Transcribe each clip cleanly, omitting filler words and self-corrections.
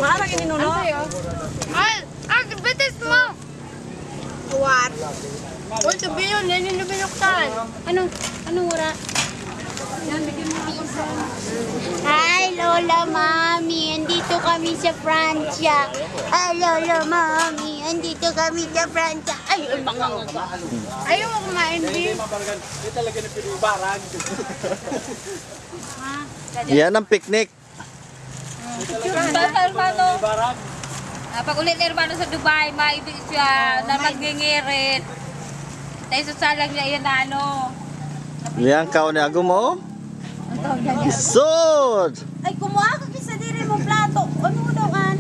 Maarang ininuno. Ay, bitis mo. What? Uy, sabi yun, yan yung binuksan. Anong wala? Yan, bigyan mo ako isa. Hi, Lola, Mami. Andito kami sa Pransya. Hi, Lola, Mami. Andito kami sa Pransya. Ay, mga nga. Ayaw mo kumain, Bill. Hindi talaga na pinubarang. Yan ang picnic. Pinubarang. Pag ulit na hermano sa Dubai, maibig siya na magngingirit. Tayo sa salang niya yan na ano. Yan kao ni Agum mo. Isod! Ay, kumuha ka kisa diri mo plato. Ano mo daw kan?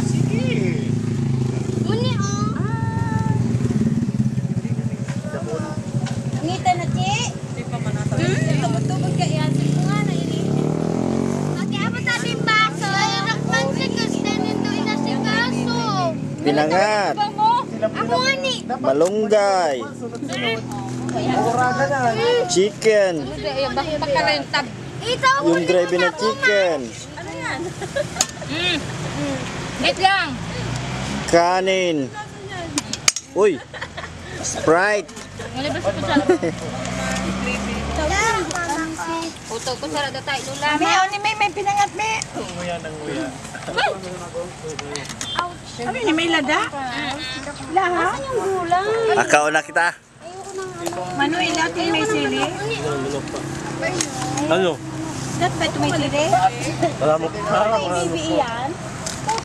Sige. Muni, oh. Ngita na, Chi. Tubog ka yan. Sige nga na ini. Ate, apa tadi baso? Ay, nakpansin ka sila nito inasikaso. Pinangat. Ako nga ni. Malunggay. Chicken. Baka na yung tab. Itaw mo Yung gravy na chicken. Hit lang. Kanin. Uy. Sprite. Ngalibas ko sa puto ko sa rada tayo lula. May ni may pinangat me. Nguya ng nguya. Ano ni may lada? Laha? yung gulay. Akaw na kita. Mano ilating may sili? Ano? Dat ba ito may sili? Alam mo. Baby yan.